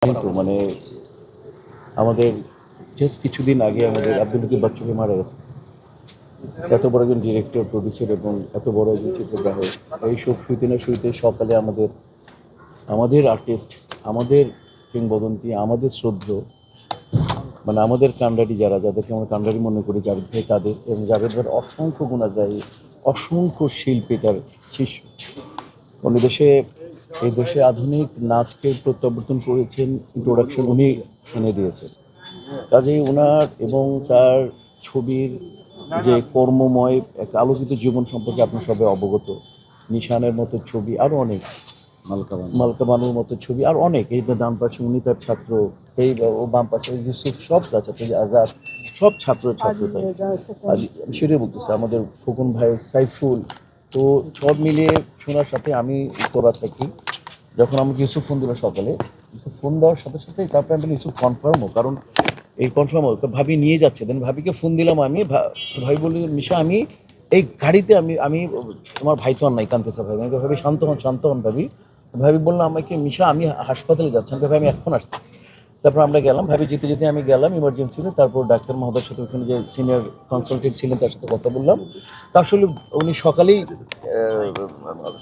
কিন্তু মানে আমাদের জাস্ট কিছুদিন আগে আমাদের আব্দুল লতিফ বাচ্চু মারা গেছে। এত বড় একজন ডিরেক্টর, প্রডিউসার এবং এত বড় একজন চিত্রগ্রাহক। এইসব শুইতে না শুইতে সকালে আমাদের আমাদের আর্টিস্ট, আমাদের কিংবদন্তি, আমাদের শ্রদ্ধ, মানে আমাদের কান্ডারি যাদেরকে আমরা কান্ডারি মনে করি, জাভেদ ভাই তাদের, এবং জাভেদ ভাইয়ের অসংখ্য গুণাগ্রাহী, অসংখ্য শিল্পী তার শিষ্য। উনি এই দেশে আধুনিক নাচকে প্রত্যাবর্তন করেছেন, ইন্ট্রোডাকশন উনি এনে দিয়েছেন। কাজেই ওনার এবং তার ছবির যে কর্মময় একটা আলোকিত জীবন সম্পর্কে আপনার সবাই অবগত। নিশানের মতো ছবি, আরও অনেক, মালকা বানুর মতো ছবি, আর অনেক। এই ডান পাশে উনি তার ছাত্র, এই ও বাম পাশে ইউসুফ, সব ছাত্র, আজাদ, সব ছাত্র তাই। আজ সেটাই বলতেছে আমাদের ফকুন ভাই, সাইফুল। তো সব মিলিয়ে শোনার সাথে আমি করা থাকি। যখন আমাকে ইউসুফ ফোন দিল সকালে, ইউসুফ ফোন দেওয়ার সাথে সাথে তারপরে আমি ইউসুফ কনফার্মও, কারণ এই কনফার্ম ভাবি নিয়ে যাচ্ছে। দেন ভাবিকে ফোন দিলাম আমি, ভাই বললি মিশা আমি এই গাড়িতে, আমি তোমার ভাই তো আর নাই, কান্তেছে ভাই। আমাকে ভাবি শান্ত হন ভাবি। ভাবি বললাম আমাকে, মিশা আমি হাসপাতালে যাচ্ছি। আমি ভাই আমি এখন আসছি। তারপর আমরা গেলাম, ভাবি যেতে যেতে আমি গেলাম ইমার্জেন্সিতে। তারপর ডাক্তার মহোদয়ের সাথে ওখানে যে সিনিয়র কনসালটেন্ট ছিলেন তার সাথে কথা বললাম। তা আসলে উনি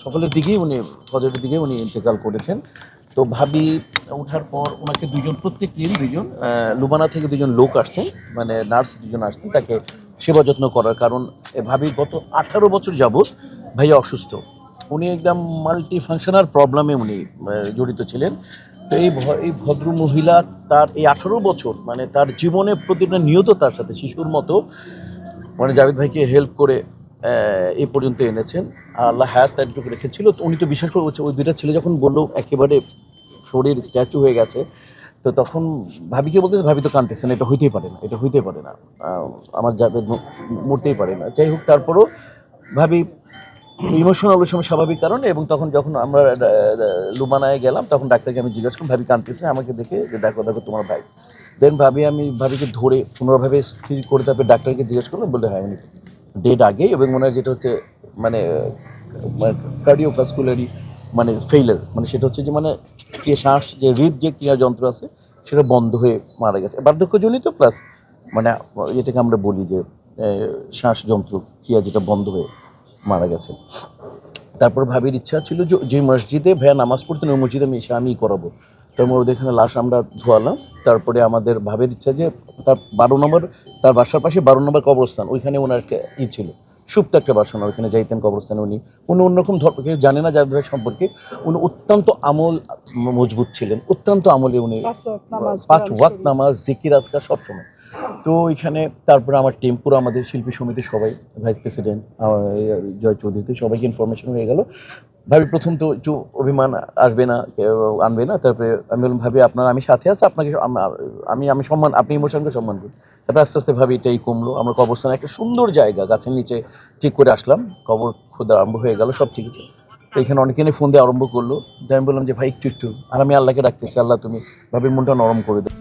সকালের দিকেই উনি ফজরের দিকেই উনি ইন্তেকাল করেছেন। তো ভাবি ওঠার পর ওনাকে প্রত্যেক দিন দুজন লুবানা থেকে দুজন লোক আসতেন, মানে নার্স দুজন আসতেন তাকে সেবা যত্ন করার। কারণ ভাবি গত 18 বছর যাবৎ ভাইয়া অসুস্থ। উনি একদম মাল্টি ফাংশনাল প্রবলেমে উনি জড়িত ছিলেন। তো এই ভদ্র মহিলা তার এই 18 বছর, মানে তার জীবনে প্রতিটা নিয়ত তার সাথে শিশুর মতো, মানে জাভেদ ভাইকে হেল্প করে এই পর্যন্ত এনেছেন। আল্লাহ হায়াত তারটুকু রেখেছিল। তো উনি তো বিশ্বাস করে ওই দুইটা ছেলে যখন বললো একেবারে শরীর স্ট্যাচু হয়ে গেছে, তো তখন ভাবিকে বলতেছে, ভাবি তো কাঁদতেছে না, এটা হইতেই পারে না, আমার জাভেদ মরতেই পারে না। যাই হোক, তারপরও ভাবি ইমোশনাল ওই সময় স্বাভাবিক কারণে। এবং তখন যখন আমরা লুবানায় গেলাম, তখন ডাক্তারকে আমি জিজ্ঞাসা করলাম, ভাবি কাঁদতেছে, আমাকে দেখে যে দেখো তোমার ভাই। দেন আমি ভাবিকে ধরে পুনরাভাবে স্থির করে তারপরে ডাক্তারকে জিজ্ঞেস করলাম, বলতে হয় উনি ডেট আগে, এবং ওনার যেটা হচ্ছে মানে কার্ডিওভাস্কুলারি মানে ফেইলার, মানে সেটা হচ্ছে যে মানে শ্বাস যে যে ক্রিয়া যন্ত্র আছে সেটা বন্ধ হয়ে মারা গেছে, বার্ধক্যজনিত প্লাস মানে যেটাকে আমরা বলি যে শ্বাসযন্ত্র ক্রিয়া যেটা বন্ধ হয়ে মারা গেছে। তারপর ভাবির ইচ্ছা ছিল যে মসজিদে ভাইয়া নামাজ পড়তেন ওই মসজিদে আমি করাবো। তারপর ওদের এখানে লাশ আমরা ধোয়ালাম। তারপরে আমাদের ভাবের ইচ্ছা যে তার 12 নম্বর, তার বাসার পাশে 12 নম্বর কবরস্থান, ওইখানে ওনার একটা ছিল, সুপ্ত একটা বাসনা, ওইখানে যাইতেন কবরস্থানে। উনি অন্যরকম কেউ জানে না যার সম্পর্কে। উনি অত্যন্ত মজবুত ছিলেন, অত্যন্ত আমলে। উনি 5 ওয়াক্ত নামাজ, জিকির আজকার সবসময়। তো ওইখানে তারপরে আমার টিম পুরো, আমাদের শিল্পী সমিতির সবাই, ভাইস প্রেসিডেন্ট জয় চৌধুরী, সবাইকে ইনফরমেশন হয়ে গেল। ভাবি প্রথম তো একটু অভিমান আনবে না। তারপরে আমি বললাম, ভাবি আমি সাথে আছি, আপনাকে আমি সম্মান, আপনি ইমোশনকে সম্মান করি। তারপরে আস্তে আস্তে ভাবি এটাই কমলো। আমরা কবরস্থানে একটা সুন্দর জায়গা গাছের নিচে ঠিক করে আসলাম, কবর খোদা আরম্ভ হয়ে গেল, সব ঠিক আছে। তো এখানে অনেকে ফোন দিয়ে আরম্ভ করলো। আমি বললাম যে ভাই একটু, আর আমি আল্লাহকে ডাকতেছি, আল্লাহ তুমি ভাবির মনটা নরম করে দাও।